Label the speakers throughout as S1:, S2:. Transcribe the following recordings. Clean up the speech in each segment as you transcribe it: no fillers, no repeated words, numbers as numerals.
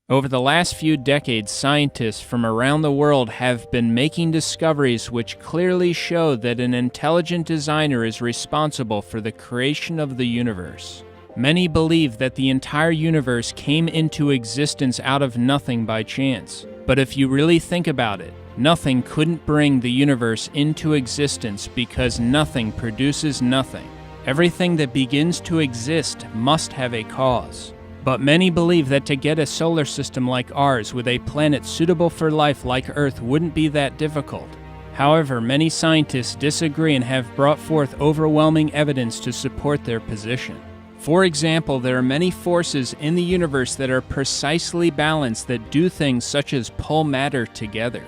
S1: Over the last few decades, scientists from around the world have been making discoveries which clearly show that an intelligent designer is responsible for the creation of the universe. Many believe that the entire universe came into existence out of nothing by chance. But if you really think about it, nothing couldn't bring the universe into existence because nothing produces nothing. Everything that begins to exist must have a cause. But many believe that to get a solar system like ours with a planet suitable for life like Earth wouldn't be that difficult. However, many scientists disagree and have brought forth overwhelming evidence to support their position. For example, there are many forces in the universe that are precisely balanced that do things such as pull matter together.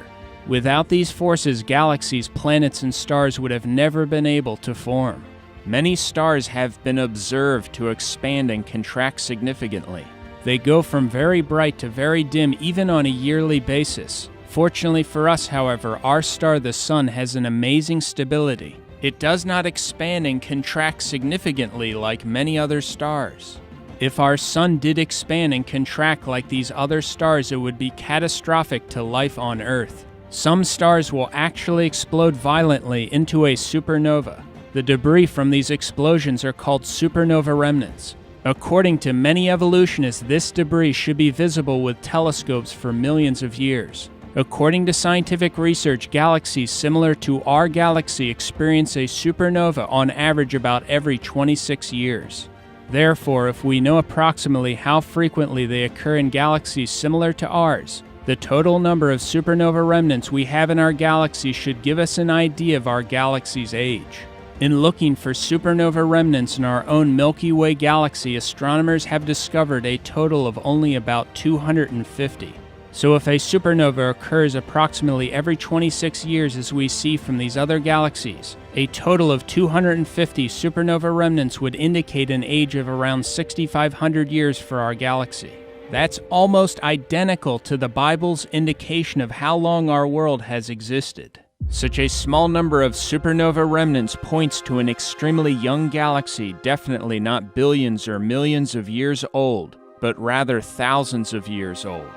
S1: Without these forces, galaxies, planets, and stars would have never been able to form. Many stars have been observed to expand and contract significantly. They go from very bright to very dim even on a yearly basis. Fortunately for us, however, our star, the Sun, has an amazing stability. It does not expand and contract significantly like many other stars. If our Sun did expand and contract like these other stars, it would be catastrophic to life on Earth. Some stars will actually explode violently into a supernova. The debris from these explosions are called supernova remnants. According to many evolutionists, this debris should be visible with telescopes for millions of years. According to scientific research, galaxies similar to our galaxy experience a supernova on average about every 26 years. Therefore, if we know approximately how frequently they occur in galaxies similar to ours, the total number of supernova remnants we have in our galaxy should give us an idea of our galaxy's age. In looking for supernova remnants in our own Milky Way galaxy, astronomers have discovered a total of only about 250. So if a supernova occurs approximately every 26 years as we see from these other galaxies, a total of 250 supernova remnants would indicate an age of around 6,500 years for our galaxy. That's almost identical to the Bible's indication of how long our world has existed. Such a small number of supernova remnants points to an extremely young galaxy, definitely not billions or millions of years old, but rather thousands of years old.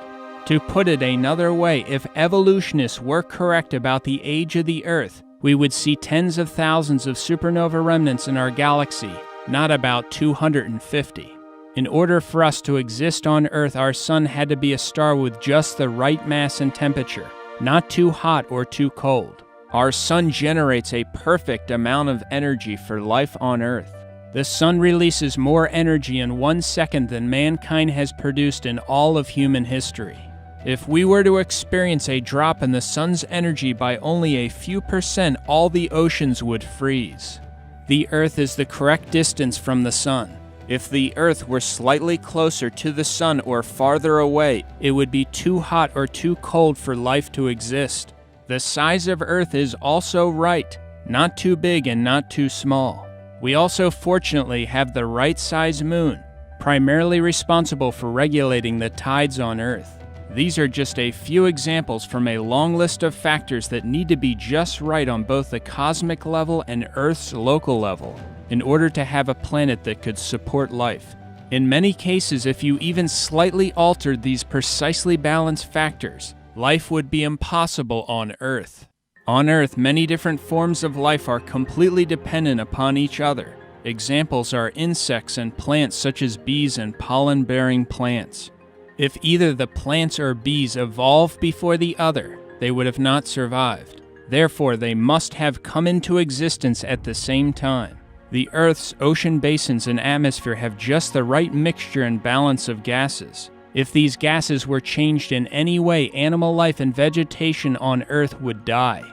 S1: To put it another way, if evolutionists were correct about the age of the Earth, we would see tens of thousands of supernova remnants in our galaxy, not about 250. In order for us to exist on Earth, our Sun had to be a star with just the right mass and temperature. Not too hot or too cold. Our Sun generates a perfect amount of energy for life on Earth. The Sun releases more energy in 1 second than mankind has produced in all of human history. If we were to experience a drop in the Sun's energy by only a few percent, all the oceans would freeze. The Earth is the correct distance from the Sun. If the Earth were slightly closer to the Sun or farther away, it would be too hot or too cold for life to exist. The size of Earth is also right, not too big and not too small. We also fortunately have the right size moon, primarily responsible for regulating the tides on Earth. These are just a few examples from a long list of factors that need to be just right on both the cosmic level and Earth's local level, in order to have a planet that could support life. In many cases, if you even slightly altered these precisely balanced factors, life would be impossible on Earth. On Earth, many different forms of life are completely dependent upon each other. Examples are insects and plants such as bees and pollen-bearing plants. If either the plants or bees evolved before the other, they would have not survived. Therefore, they must have come into existence at the same time. The Earth's ocean basins and atmosphere have just the right mixture and balance of gases. If these gases were changed in any way, animal life and vegetation on Earth would die.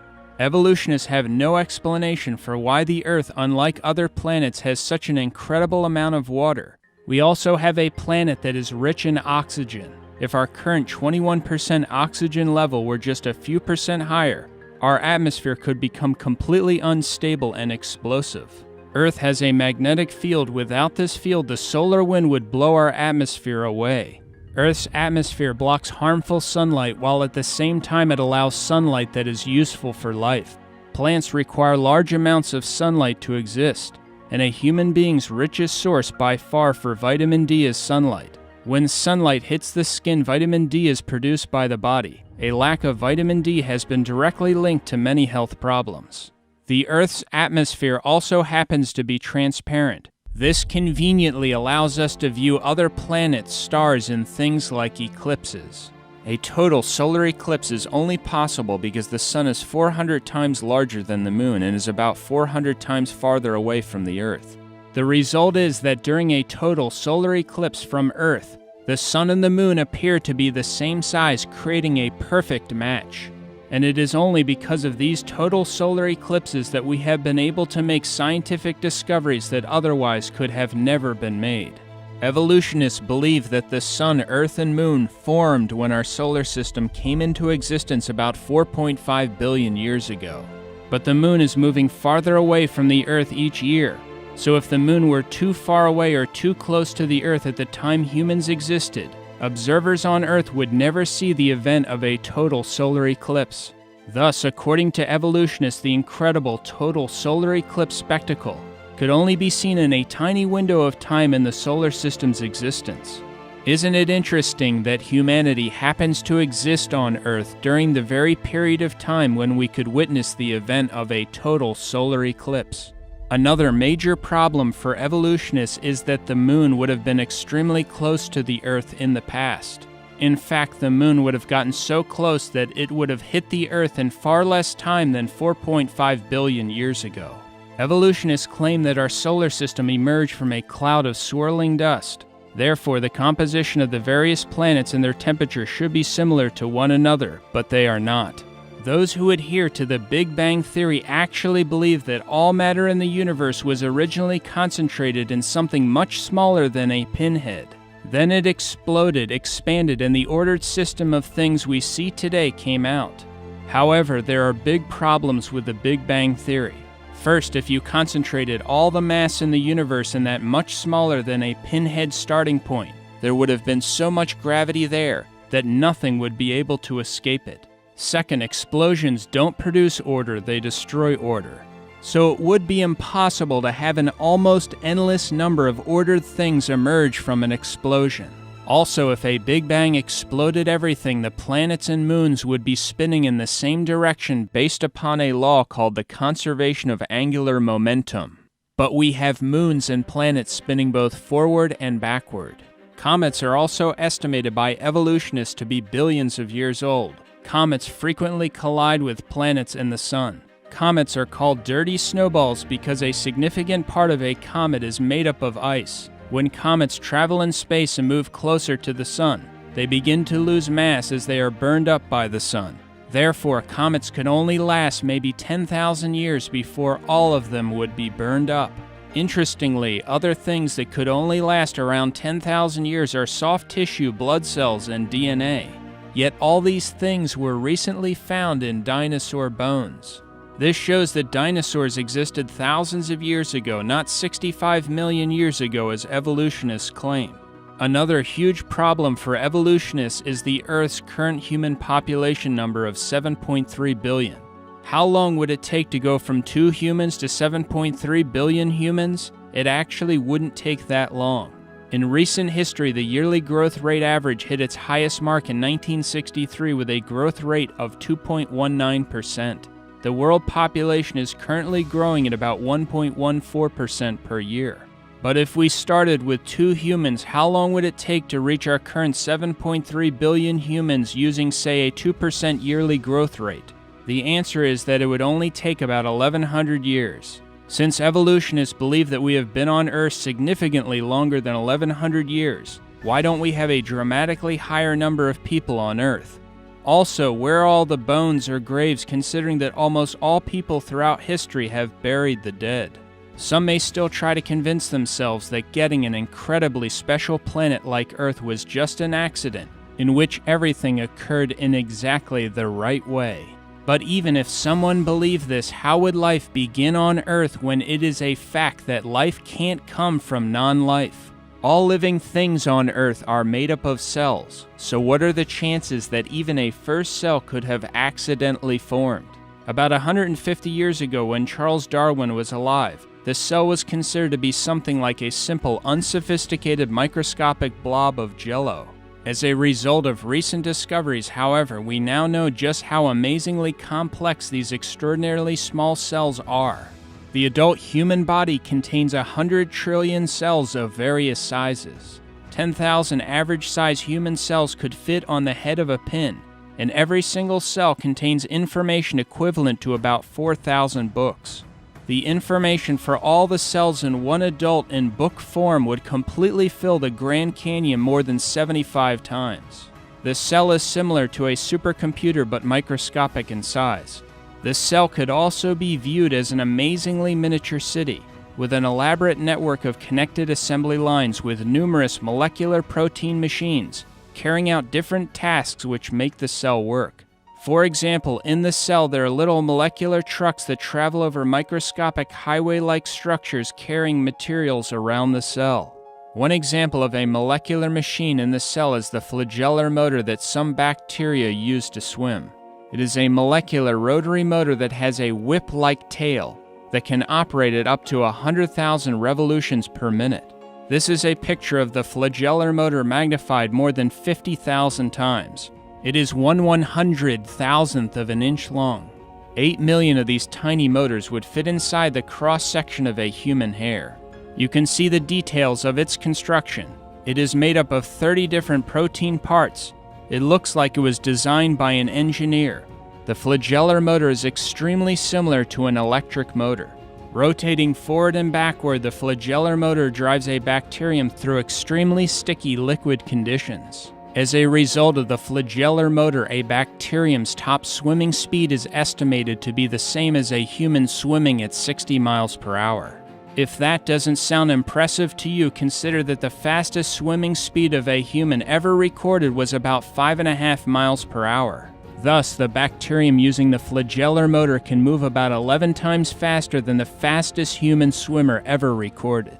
S1: Evolutionists have no explanation for why the Earth, unlike other planets, has such an incredible amount of water. We also have a planet that is rich in oxygen. If our current 21% oxygen level were just a few percent higher, our atmosphere could become completely unstable and explosive. Earth has a magnetic field. Without this field, the solar wind would blow our atmosphere away. Earth's atmosphere blocks harmful sunlight, while at the same time it allows sunlight that is useful for life. Plants require large amounts of sunlight to exist, and a human being's richest source by far for vitamin D is sunlight. When sunlight hits the skin, vitamin D is produced by the body. A lack of vitamin D has been directly linked to many health problems. The Earth's atmosphere also happens to be transparent. This conveniently allows us to view other planets, stars, and things like eclipses. A total solar eclipse is only possible because the sun is 400 times larger than the moon and is about 400 times farther away from the Earth. The result is that during a total solar eclipse from Earth, the sun and the moon appear to be the same size, creating a perfect match. And it is only because of these total solar eclipses that we have been able to make scientific discoveries that otherwise could have never been made. Evolutionists believe that the sun, earth, and moon formed when our solar system came into existence about 4.5 billion years ago. But the moon is moving farther away from the Earth each year. So if the moon were too far away or too close to the Earth at the time humans existed, observers on Earth would never see the event of a total solar eclipse. Thus, according to evolutionists, the incredible total solar eclipse spectacle could only be seen in a tiny window of time in the solar system's existence. Isn't it interesting that humanity happens to exist on Earth during the very period of time when we could witness the event of a total solar eclipse? Another major problem for evolutionists is that the moon would have been extremely close to the Earth in the past. In fact, the moon would have gotten so close that it would have hit the Earth in far less time than 4.5 billion years ago. Evolutionists claim that our solar system emerged from a cloud of swirling dust. Therefore, the composition of the various planets and their temperature should be similar to one another, but they are not. Those who adhere to the Big Bang Theory actually believe that all matter in the universe was originally concentrated in something much smaller than a pinhead. Then it exploded, expanded, and the ordered system of things we see today came out. However, there are big problems with the Big Bang Theory. First, if you concentrated all the mass in the universe in that much smaller than a pinhead starting point, there would have been so much gravity there that nothing would be able to escape it. Second, explosions don't produce order, they destroy order. So it would be impossible to have an almost endless number of ordered things emerge from an explosion. Also, if a Big Bang exploded everything, the planets and moons would be spinning in the same direction based upon a law called the conservation of angular momentum. But we have moons and planets spinning both forward and backward. Comets are also estimated by evolutionists to be billions of years old. Comets frequently collide with planets and the sun. Comets are called dirty snowballs because a significant part of a comet is made up of ice. When comets travel in space and move closer to the sun, they begin to lose mass as they are burned up by the sun. Therefore, comets could only last maybe 10,000 years before all of them would be burned up. Interestingly, other things that could only last around 10,000 years are soft tissue, blood cells, and DNA. Yet all these things were recently found in dinosaur bones. This shows that dinosaurs existed thousands of years ago, not 65 million years ago as evolutionists claim. Another huge problem for evolutionists is the Earth's current human population number of 7.3 billion. How long would it take to go from 2 humans to 7.3 billion humans? It actually wouldn't take that long. In recent history, the yearly growth rate average hit its highest mark in 1963 with a growth rate of 2.19%. The world population is currently growing at about 1.14% per year. But if we started with 2 humans, how long would it take to reach our current 7.3 billion humans using, say, a 2% yearly growth rate? The answer is that it would only take about 1,100 years. Since evolutionists believe that we have been on Earth significantly longer than 1,100 years, why don't we have a dramatically higher number of people on Earth? Also, where are all the bones or graves, considering that almost all people throughout history have buried the dead? Some may still try to convince themselves that getting an incredibly special planet like Earth was just an accident, in which everything occurred in exactly the right way. But even if someone believed this, how would life begin on Earth when it is a fact that life can't come from non-life? All living things on Earth are made up of cells, so what are the chances that even a first cell could have accidentally formed? About 150 years ago, when Charles Darwin was alive, the cell was considered to be something like a simple, unsophisticated microscopic blob of jello. As a result of recent discoveries, however, we now know just how amazingly complex these extraordinarily small cells are. The adult human body contains 100 trillion cells of various sizes. 10,000 average-size human cells could fit on the head of a pin, and every single cell contains information equivalent to about 4,000 books. The information for all the cells in one adult in book form would completely fill the Grand Canyon more than 75 times. The cell is similar to a supercomputer but microscopic in size. The cell could also be viewed as an amazingly miniature city, with an elaborate network of connected assembly lines with numerous molecular protein machines carrying out different tasks which make the cell work. For example, in the cell there are little molecular trucks that travel over microscopic highway-like structures carrying materials around the cell. One example of a molecular machine in the cell is the flagellar motor that some bacteria use to swim. It is a molecular rotary motor that has a whip-like tail that can operate at up to 100,000 revolutions per minute. This is a picture of the flagellar motor magnified more than 50,000 times. It is 1/100,000th of an inch long. 8 million of these tiny motors would fit inside the cross-section of a human hair. You can see the details of its construction. It is made up of 30 different protein parts. It looks like it was designed by an engineer. The flagellar motor is extremely similar to an electric motor. Rotating forward and backward, the flagellar motor drives a bacterium through extremely sticky liquid conditions. As a result of the flagellar motor, a bacterium's top swimming speed is estimated to be the same as a human swimming at 60 miles per hour. If that doesn't sound impressive to you, consider that the fastest swimming speed of a human ever recorded was about 5.5 miles per hour. Thus, the bacterium using the flagellar motor can move about 11 times faster than the fastest human swimmer ever recorded.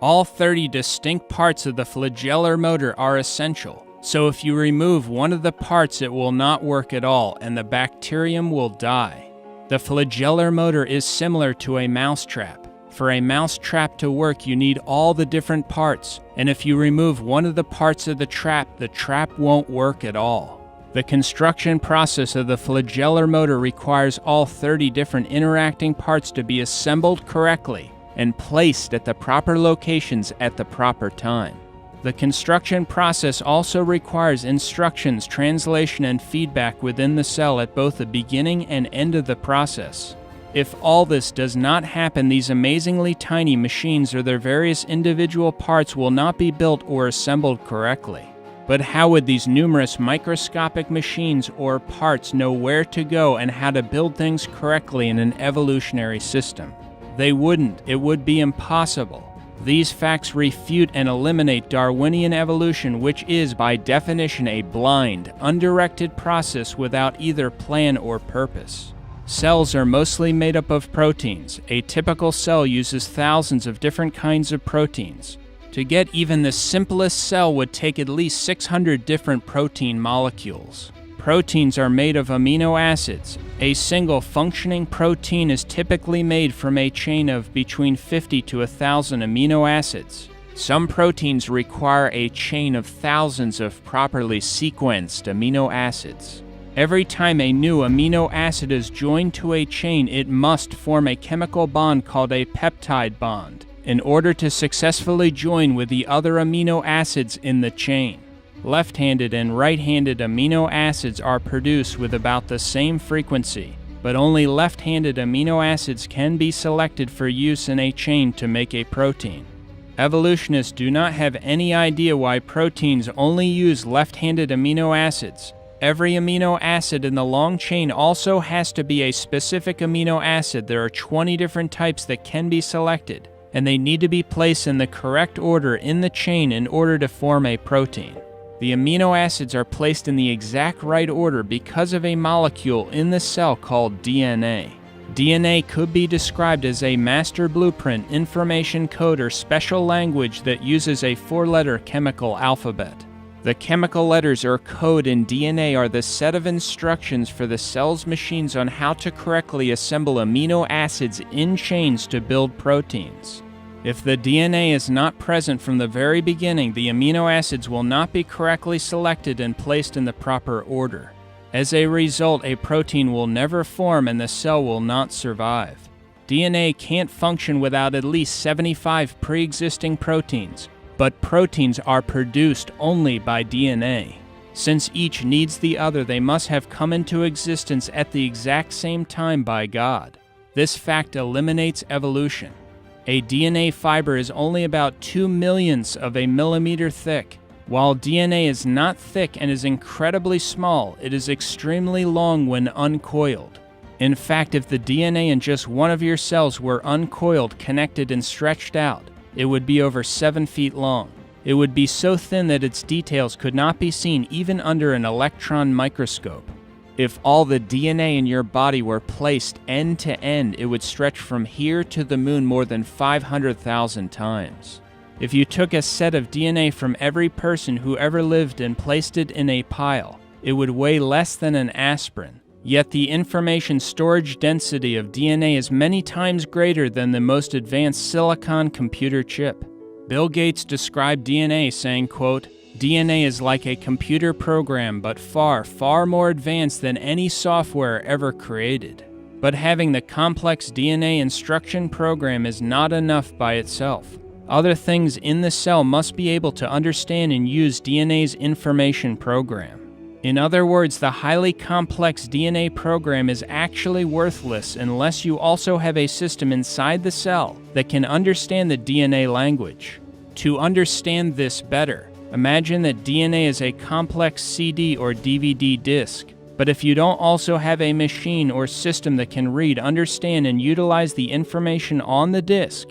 S1: All 30 distinct parts of the flagellar motor are essential. So if you remove one of the parts, it will not work at all, and the bacterium will die. The flagellar motor is similar to a mousetrap. For a mousetrap to work, you need all the different parts, and if you remove one of the parts of the trap won't work at all. The construction process of the flagellar motor requires all 30 different interacting parts to be assembled correctly and placed at the proper locations at the proper time. The construction process also requires instructions, translation, and feedback within the cell at both the beginning and end of the process. If all this does not happen, these amazingly tiny machines or their various individual parts will not be built or assembled correctly. But how would these numerous microscopic machines or parts know where to go and how to build things correctly in an evolutionary system? They wouldn't. It would be impossible. These facts refute and eliminate Darwinian evolution, which is, by definition, a blind, undirected process without either plan or purpose. Cells are mostly made up of proteins. A typical cell uses thousands of different kinds of proteins. To get even the simplest cell would take at least 600 different protein molecules. Proteins are made of amino acids. A single functioning protein is typically made from a chain of between 50 to 1,000 amino acids. Some proteins require a chain of thousands of properly sequenced amino acids. Every time a new amino acid is joined to a chain, it must form a chemical bond called a peptide bond in order to successfully join with the other amino acids in the chain. Left-handed and right-handed amino acids are produced with about the same frequency, but only left-handed amino acids can be selected for use in a chain to make a protein. Evolutionists do not have any idea why proteins only use left-handed amino acids. Every amino acid in the long chain also has to be a specific amino acid. There are 20 different types that can be selected, and they need to be placed in the correct order in the chain in order to form a protein. The amino acids are placed in the exact right order because of a molecule in the cell called DNA. DNA could be described as a master blueprint, information code, or special language that uses a 4-letter chemical alphabet. The chemical letters or code in DNA are the set of instructions for the cell's machines on how to correctly assemble amino acids in chains to build proteins. If the DNA is not present from the very beginning, the amino acids will not be correctly selected and placed in the proper order. As a result, a protein will never form and the cell will not survive. DNA can't function without at least 75 pre-existing proteins, but proteins are produced only by DNA. Since each needs the other, they must have come into existence at the exact same time by God. This fact eliminates evolution. A DNA fiber is only about 2/millionths of a millimeter thick. While DNA is not thick and is incredibly small, it is extremely long when uncoiled. In fact, if the DNA in just one of your cells were uncoiled, connected, and stretched out, it would be over 7 feet long. It would be so thin that its details could not be seen even under an electron microscope. If all the DNA in your body were placed end to end, it would stretch from here to the moon more than 500,000 times. If you took a set of DNA from every person who ever lived and placed it in a pile, it would weigh less than an aspirin. Yet the information storage density of DNA is many times greater than the most advanced silicon computer chip. Bill Gates described DNA saying, quote, "DNA is like a computer program, but far, far more advanced than any software ever created." But having the complex DNA instruction program is not enough by itself. Other things in the cell must be able to understand and use DNA's information program. In other words, the highly complex DNA program is actually worthless unless you also have a system inside the cell that can understand the DNA language. To understand this better, imagine that DNA is a complex CD or DVD disc. But if you don't also have a machine or system that can read, understand, and utilize the information on the disc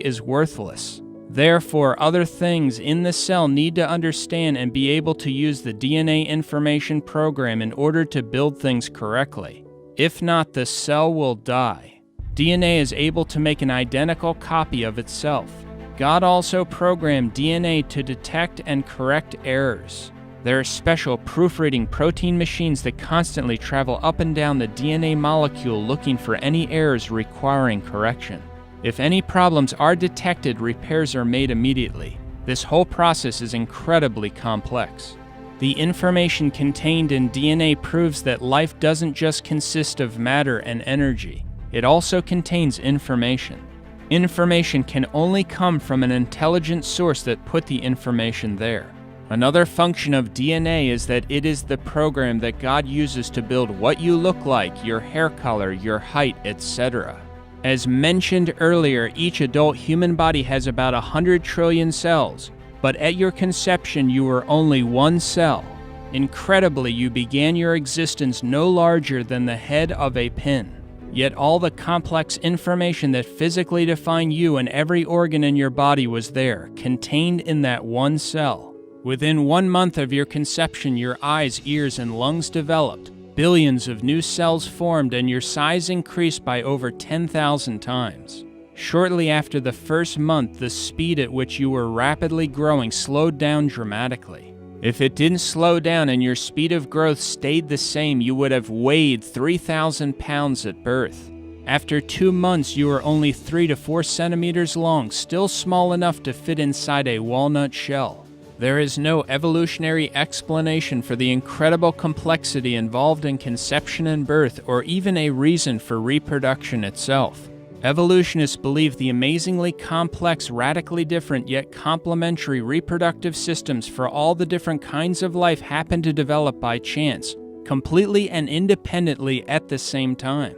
S1: is worthless. Therefore, other things in the cell need to understand and be able to use the DNA information program in order to build things correctly. If not, the cell will die. DNA is able to make an identical copy of itself. God also programmed DNA to detect and correct errors. There are special proofreading protein machines that constantly travel up and down the DNA molecule looking for any errors requiring correction. If any problems are detected, repairs are made immediately. This whole process is incredibly complex. The information contained in DNA proves that life doesn't just consist of matter and energy. It also contains information. Information can only come from an intelligent source that put the information there. Another function of DNA is that it is the program that God uses to build what you look like, your hair color, your height, etc. As mentioned earlier, each adult human body has about 100 trillion cells, but at your conception you were only one cell. Incredibly, you began your existence no larger than the head of a pin. Yet all the complex information that physically defined you and every organ in your body was there, contained in that one cell. Within 1 month of your conception, your eyes, ears, and lungs developed. Billions of new cells formed and your size increased by over 10,000 times. Shortly after the first month, the speed at which you were rapidly growing slowed down dramatically. If it didn't slow down and your speed of growth stayed the same, you would have weighed 3,000 pounds at birth. After 2 months, you were only 3 to 4 centimeters long, still small enough to fit inside a walnut shell. There is no evolutionary explanation for the incredible complexity involved in conception and birth, or even a reason for reproduction itself. Evolutionists believe the amazingly complex, radically different yet complementary reproductive systems for all the different kinds of life happen to develop by chance, completely and independently at the same time.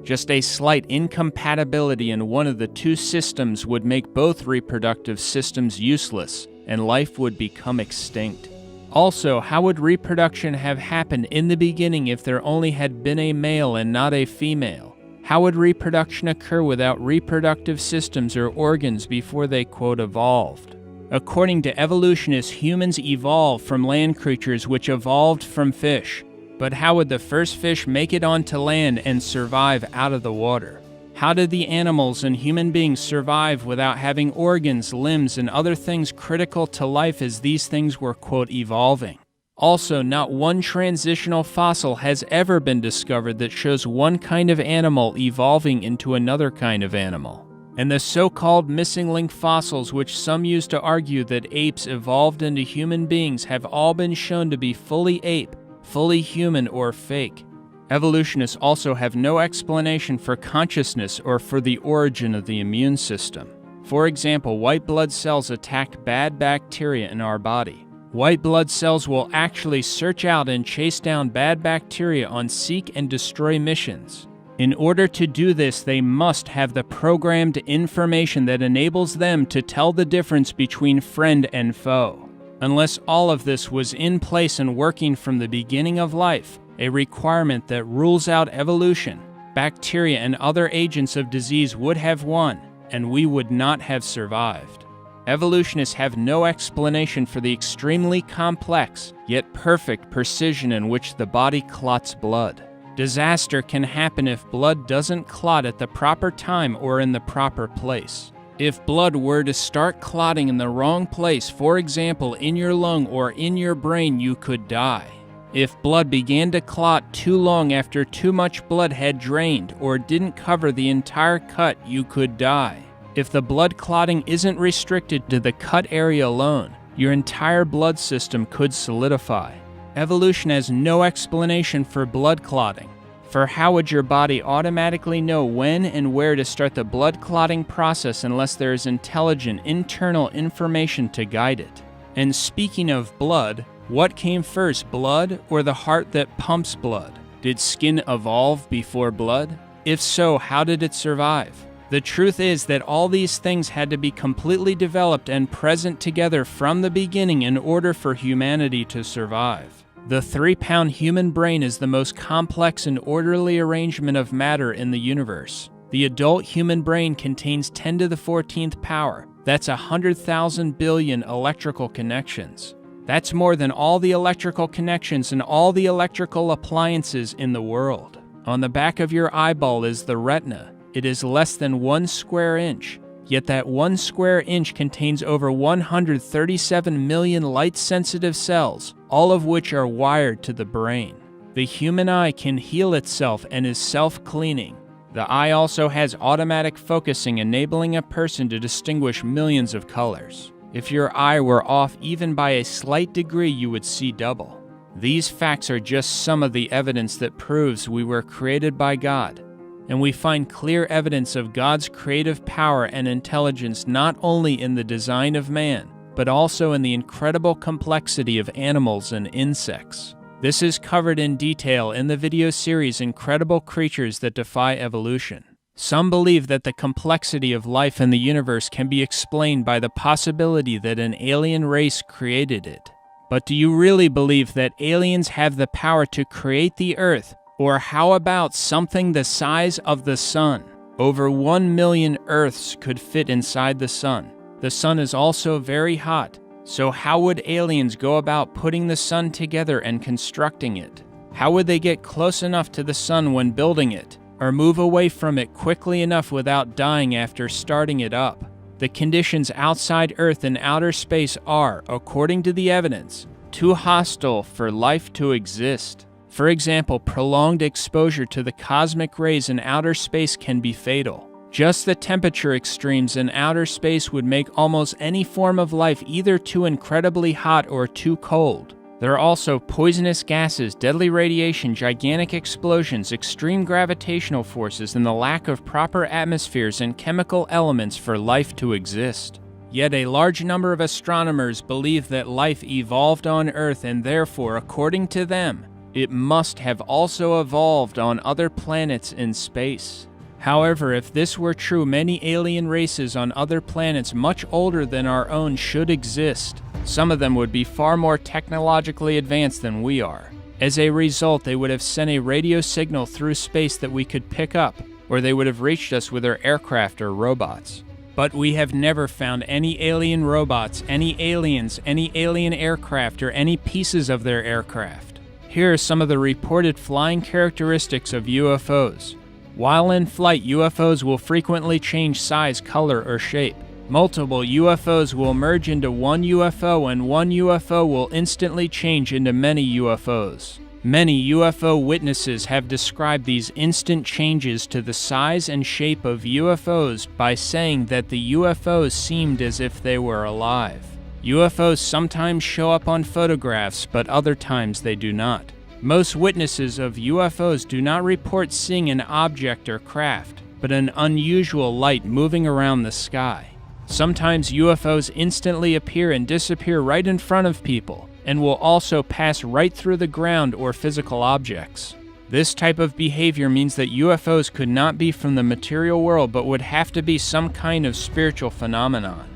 S1: Just a slight incompatibility in one of the two systems would make both reproductive systems useless, and life would become extinct. Also, how would reproduction have happened in the beginning if there only had been a male and not a female? How would reproduction occur without reproductive systems or organs before they, quote, evolved? According to evolutionists, humans evolved from land creatures which evolved from fish. But how would the first fish make it onto land and survive out of the water? How did the animals and human beings survive without having organs, limbs, and other things critical to life as these things were, quote, evolving? Also, not one transitional fossil has ever been discovered that shows one kind of animal evolving into another kind of animal. And the so-called missing link fossils, which some use to argue that apes evolved into human beings, have all been shown to be fully ape, fully human, or fake. Evolutionists also have no explanation for consciousness or for the origin of the immune system. For example, white blood cells attack bad bacteria in our body. White blood cells will actually search out and chase down bad bacteria on seek and destroy missions. In order to do this, they must have the programmed information that enables them to tell the difference between friend and foe. Unless all of this was in place and working from the beginning of life, a requirement that rules out evolution, bacteria and other agents of disease would have won, and we would not have survived. Evolutionists have no explanation for the extremely complex, yet perfect precision in which the body clots blood. Disaster can happen if blood doesn't clot at the proper time or in the proper place. If blood were to start clotting in the wrong place, for example, in your lung or in your brain, you could die. If blood began to clot too long after too much blood had drained or didn't cover the entire cut, you could die. If the blood clotting isn't restricted to the cut area alone, your entire blood system could solidify. Evolution has no explanation for blood clotting. For how would your body automatically know when and where to start the blood clotting process unless there is intelligent internal information to guide it? And speaking of blood, what came first, blood or the heart that pumps blood? Did skin evolve before blood? If so, how did it survive? The truth is that all these things had to be completely developed and present together from the beginning in order for humanity to survive. The 3-pound human brain is the most complex and orderly arrangement of matter in the universe. The adult human brain contains 10 to the 14th power. That's 100,000 billion electrical connections. That's more than all the electrical connections and all the electrical appliances in the world. On the back of your eyeball is the retina. It is less than 1 square inch. Yet that 1 square inch contains over 137 million light-sensitive cells, all of which are wired to the brain. The human eye can heal itself and is self-cleaning. The eye also has automatic focusing, enabling a person to distinguish millions of colors. If your eye were off even by a slight degree, you would see double. These facts are just some of the evidence that proves we were created by God. And we find clear evidence of God's creative power and intelligence not only in the design of man, but also in the incredible complexity of animals and insects. This is covered in detail in the video series Incredible Creatures That Defy Evolution. Some believe that the complexity of life in the universe can be explained by the possibility that an alien race created it. But do you really believe that aliens have the power to create the Earth? Or how about something the size of the sun? Over 1 million Earths could fit inside the sun. The sun is also very hot. So how would aliens go about putting the sun together and constructing it? How would they get close enough to the sun when building it? Or move away from it quickly enough without dying after starting it up? The conditions outside Earth and outer space are, according to the evidence, too hostile for life to exist. For example, prolonged exposure to the cosmic rays in outer space can be fatal. Just the temperature extremes in outer space would make almost any form of life either too incredibly hot or too cold. There are also poisonous gases, deadly radiation, gigantic explosions, extreme gravitational forces, and the lack of proper atmospheres and chemical elements for life to exist. Yet a large number of astronomers believe that life evolved on Earth and therefore, according to them, it must have also evolved on other planets in space. However, if this were true, many alien races on other planets much older than our own should exist. Some of them would be far more technologically advanced than we are. As a result, they would have sent a radio signal through space that we could pick up, or they would have reached us with their aircraft or robots. But we have never found any alien robots, any aliens, any alien aircraft, or any pieces of their aircraft. Here are some of the reported flying characteristics of UFOs. While in flight, UFOs will frequently change size, color, or shape. Multiple UFOs will merge into one UFO, and one UFO will instantly change into many UFOs. Many UFO witnesses have described these instant changes to the size and shape of UFOs by saying that the UFOs seemed as if they were alive. UFOs sometimes show up on photographs, but other times they do not. Most witnesses of UFOs do not report seeing an object or craft, but an unusual light moving around the sky. Sometimes UFOs instantly appear and disappear right in front of people, and will also pass right through the ground or physical objects. This type of behavior means that UFOs could not be from the material world, but would have to be some kind of spiritual phenomenon.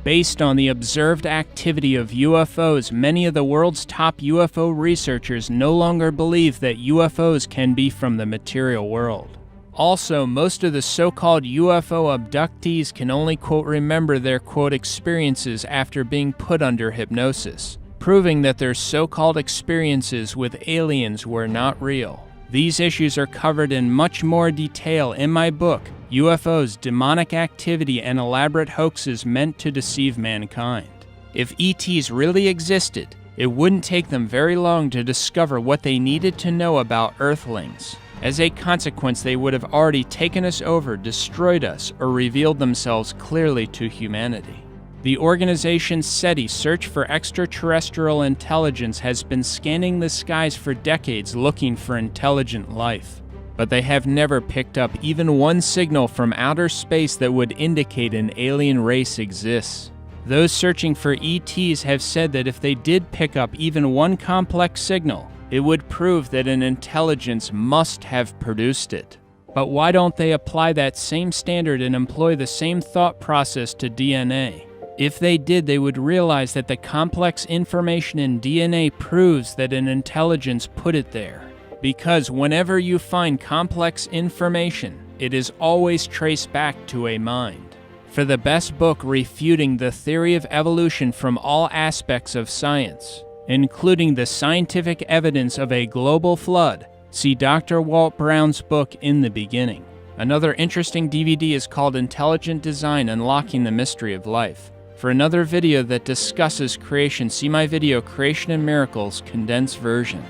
S1: Based on the observed activity of UFOs, many of the world's top UFO researchers no longer believe that UFOs can be from the material world. Also, most of the so-called UFO abductees can only, quote, remember their, quote, experiences after being put under hypnosis, proving that their so-called experiences with aliens were not real. These issues are covered in much more detail in my book, UFOs, Demonic Activity and Elaborate Hoaxes Meant to Deceive Mankind. If ETs really existed, it wouldn't take them very long to discover what they needed to know about Earthlings. As a consequence, they would have already taken us over, destroyed us, or revealed themselves clearly to humanity. The organization SETI, Search for Extraterrestrial Intelligence, has been scanning the skies for decades looking for intelligent life. But they have never picked up even one signal from outer space that would indicate an alien race exists. Those searching for ETs have said that if they did pick up even one complex signal, it would prove that an intelligence must have produced it. But why don't they apply that same standard and employ the same thought process to DNA? If they did, they would realize that the complex information in DNA proves that an intelligence put it there. Because whenever you find complex information, it is always traced back to a mind. For the best book refuting the theory of evolution from all aspects of science, including the scientific evidence of a global flood, see Dr. Walt Brown's book In the Beginning. Another interesting DVD is called Intelligent Design: Unlocking the Mystery of Life. For another video that discusses creation, see my video Creation and Miracles, condensed version.